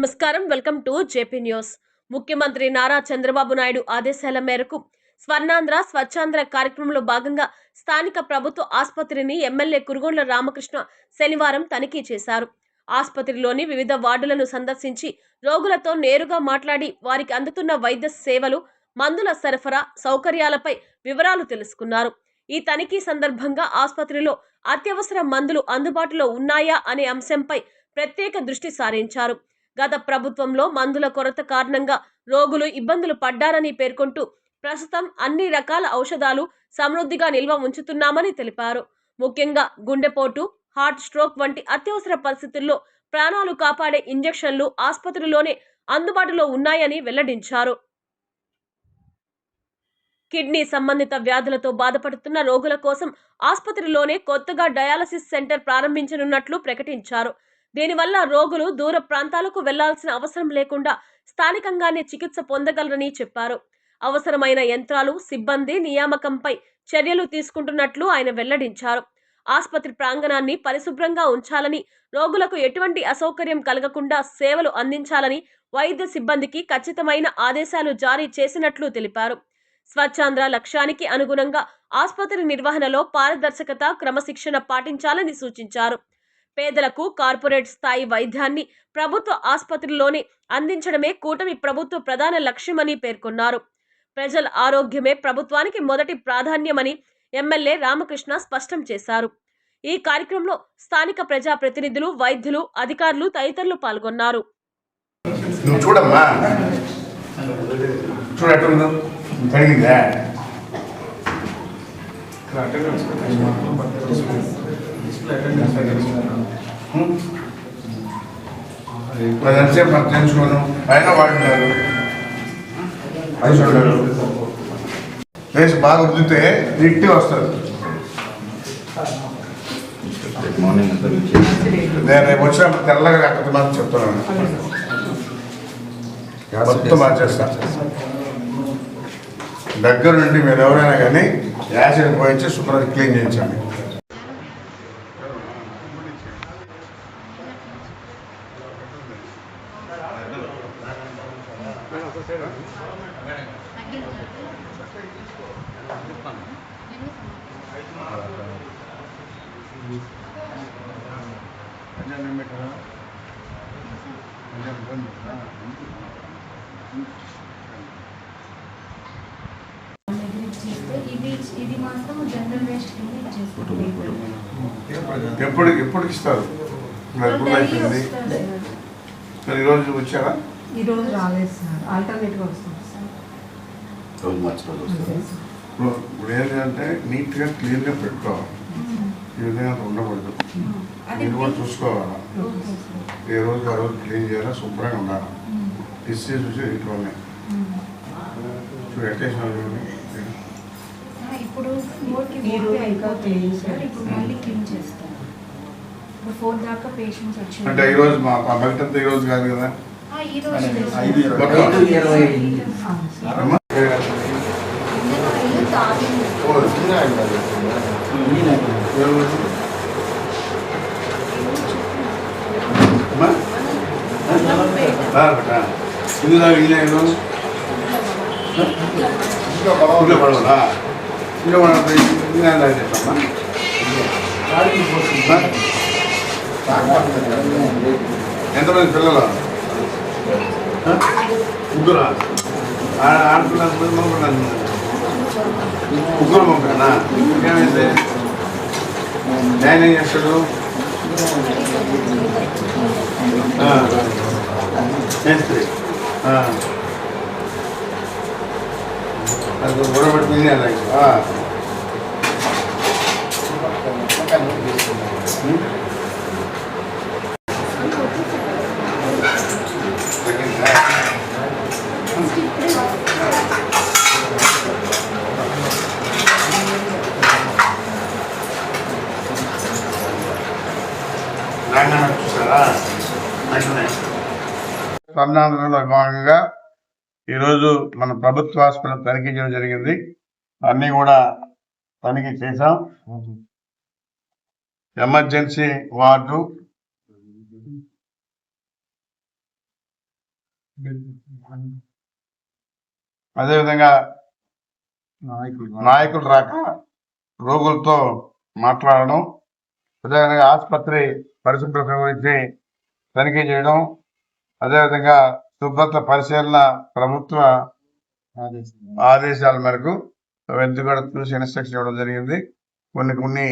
నమస్కారం. Welcome to JP news. ముఖ్యమంత్రి నారా చంద్రబాబు నాయుడు ఆదేశాల మేరకు స్వర్ణాంధ్ర స్వచ్ఛాంధ్ర కార్యక్రమంలో భాగంగా స్థానిక ప్రభుత్వ ఆసుపత్రిని ఎమ్మెల్యే కురుగొండ్ల రామకృష్ణ శనివారం తనిఖీ చేశారు. ఆసుపత్రిలోని వివిధ వార్డులను సందర్శించి రోగులతో నేరుగా మాట్లాడి వారికి అందుతున్న వైద్య సేవలు, మందుల సరఫరా సౌకర్యాలపై వివరాలు తెలుసుకున్నారు. ఈ తనిఖీ సందర్భంగా ఆసుపత్రిలో అత్యవసర మందులు అందుబాటులో ఉన్నాయా అనే అంశంపై ప్రత్యేక దృష్టి సారించారు. గత ప్రభుత్వంలో మందుల కొరత కారణంగా రోగులు ఇబ్బందులు పడ్డారని పేర్కొంటూ ప్రస్తుతం అన్ని రకాల ఔషధాలు సమృద్ధిగా నిల్వ ఉంచుతున్నామని తెలిపారు. ముఖ్యంగా గుండెపోటు, హార్ట్ స్ట్రోక్ వంటి అత్యవసర పరిస్థితుల్లో ప్రాణాలు కాపాడే ఇంజెక్షన్లు ఆసుపత్రిలోనే అందుబాటులో ఉన్నాయని వెల్లడించారు. కిడ్నీ సంబంధిత వ్యాధులతో బాధపడుతున్న రోగుల కోసం ఆసుపత్రిలోనే కొత్తగా డయాలసిస్ సెంటర్ ప్రారంభించనున్నట్లు ప్రకటించారు. దీనివల్ల రోగులు దూర ప్రాంతాలకు వెళ్లాల్సిన అవసరం లేకుండా స్థానికంగానే చికిత్స పొందగలరని చెప్పారు. అవసరమైన యంత్రాలు, సిబ్బంది నియామకంపై చర్యలు తీసుకుంటున్నట్లు ఆయన వెల్లడించారు. ఆసుపత్రి ప్రాంగణాన్ని పరిశుభ్రంగా ఉంచాలని, రోగులకు ఎటువంటి అసౌకర్యం కలగకుండా సేవలు అందించాలని వైద్య సిబ్బందికి ఖచ్చితమైన ఆదేశాలు జారీ చేసినట్లు తెలిపారు. స్వచ్ఛాంధ్ర లక్ష్యానికి అనుగుణంగా ఆసుపత్రి నిర్వహణలో పారదర్శకత, క్రమశిక్షణ పాటించాలని సూచించారు. పేదలకు కార్పొరేట్ స్థాయి వైద్యాన్ని ప్రభుత్వ ఆసుపత్రిలోనే అందించడమే కూటమి ప్రభుత్వ ప్రధాన లక్ష్యమని పేర్కొన్నారు. ప్రజల ఆరోగ్యమే ప్రభుత్వానికి మొదటి ప్రాధాన్యమని ఎమ్మెల్యే రామకృష్ణ స్పష్టం చేశారు. ఈ కార్యక్రమంలో స్థానిక ప్రజా ప్రతినిధులు, వైద్యులు, అధికారులు తదితరులు పాల్గొన్నారు. ఆయన వాడినారు వేసి బాగా వదిలితే నీట్గా వస్తుంది. నేను రేపు వచ్చినప్పుడు తెల్లగా అక్కడ మాత్రం చెప్తున్నాను, మొత్తం మార్చేస్తా. దగ్గర నుండి మీరు ఎవరైనా కానీ యాసిడ్ పోయించి శుభ్రంగా క్లీన్ చేయించండి. ఎప్పుడు ఇస్తారు? అయిపోయింది. మరి ఈరోజు వచ్చారా? ఈరోజు రాలేదు సార్, ఆల్టర్నేట్గా వస్తుంది సార్. ఇప్పుడు ఏంటంటే నీట్గా క్లీన్గా పెట్టుకోవాలి. ఈ విధంగా ఉండకూడదు. మీరు కూడా చూసుకోవాలా, ఏ రోజు ఆ రోజు క్లీన్ చేయాలా, శుభ్రంగా ఉండాలి. డిసీజ్ వచ్చి ఇంట్లోనే ఇప్పుడు మళ్ళీ క్లీన్ చేస్తాం. ఇప్పుడు 4 దాకా పేషెంట్స్ వచ్చారు. అంటే ఈరోజు మా బయట ఈ రోజు కాదు కదా, ఇంట్లో పడవనా? ఇంట్లో పడమ్మా. ఎంతమంది పిల్లలు? ముగ్గురా? ఆడుకున్నాను ముగ్గురు పంపానా? ఏమైంది? ఆయన ఏం చేస్తాడు? అది గొడవపడుతుంది అలాగే. స్వర్ణాంధ్రలో భాగంగా ఈరోజు మన ప్రభుత్వ హాస్పిటల్ తనిఖీ చేయడం జరిగింది. అన్నీ కూడా తనిఖీ చేశాం. ఎమర్జెన్సీ వార్డు, అదేవిధంగా నాయకులు రాక రోగులతో మాట్లాడడం, అదేవిధంగా ఆసుపత్రి పరిశుభ్రత గురించి తనిఖీ చేయడం, అదేవిధంగా శుభ్రత పరిశీలన ప్రభుత్వ ఆదేశాల మేరకు అవన్నీ కూడా చూసి ఇన్స్ట్రక్షన్ ఇవ్వడం జరిగింది. కొన్ని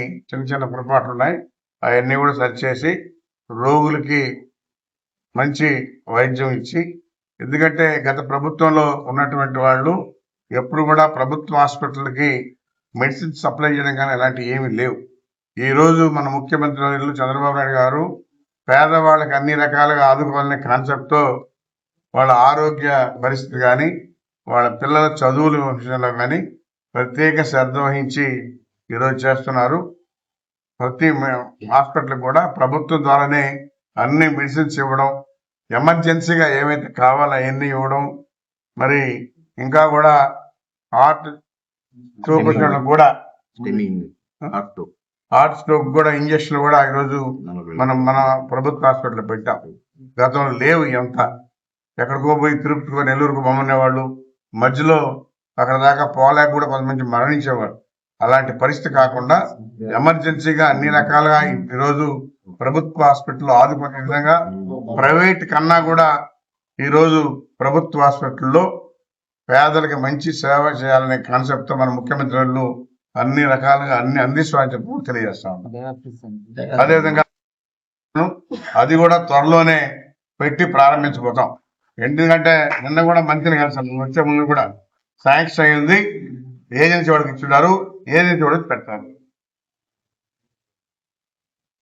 చిన్న పొరపాట్లు ఉన్నాయి, అవన్నీ కూడా సరిచేసి రోగులకి మంచి వైద్యం ఇచ్చి, ఎందుకంటే గత ప్రభుత్వంలో ఉన్నటువంటి వాళ్ళు ఎప్పుడు కూడా ప్రభుత్వ హాస్పిటల్కి మెడిసిన్ సప్లై చేయడం కానీ ఇలాంటివి ఏమీ లేవు. ఈరోజు మన ముఖ్యమంత్రి వర్యులు చంద్రబాబు నాయుడు గారు పేదవాళ్ళకి అన్ని రకాలుగా ఆదుకోవాలనే కాన్సెప్ట్తో వాళ్ళ ఆరోగ్య పరిస్థితి కానీ వాళ్ళ పిల్లల చదువుల విషయంలో కానీ ప్రత్యేక శ్రద్ధ వహించి ఈరోజు చేస్తున్నారు. ప్రతి హాస్పిటల్ కూడా ప్రభుత్వం ద్వారానే అన్ని మెడిసిన్స్ ఇవ్వడం, ఎమర్జెన్సీగా ఏమైతే కావాలో అవన్నీ ఇవ్వడం, మరి ఇంకా కూడా హార్ట్ స్ట్రోక్ వచ్చిన కూడా హార్ట్ స్ట్రోక్ కూడా ఇంజక్షన్ కూడా ఈరోజు మన ప్రభుత్వ హాస్పిటల్ పెట్టాం. గతంలో లేవు ఎంత, ఎక్కడికో పోయి తిరుపతికో నెల్లూరుకు పంపనేవాళ్ళు, మధ్యలో అక్కడ దాకా పోలేక కూడా కొంతమంది మరణించేవారు. అలాంటి పరిస్థితి కాకుండా ఎమర్జెన్సీగా అన్ని రకాలుగా ఈరోజు ప్రభుత్వ హాస్పిటల్లో ఆదుకునే విధంగా ప్రైవేట్ కన్నా కూడా ఈరోజు ప్రభుత్వ హాస్పిటల్లో పేదలకు మంచి సేవ చేయాలనే కాన్సెప్ట్తో మన ముఖ్యమంత్రి వాళ్ళు అన్ని రకాలుగా అన్ని అందిస్తామని చెప్పి తెలియజేస్తాం. అదేవిధంగా అది కూడా త్వరలోనే పెట్టి ప్రారంభించబోతాం. ఎందుకంటే నిన్న కూడా మంత్రిని కలిసాను, వచ్చే ముందు కూడా శాంక్షన్ అయింది, ఏజెన్సీ వాడికి ఇచ్చున్నారు, ఏజెన్సీ వాడికి పెడతారు.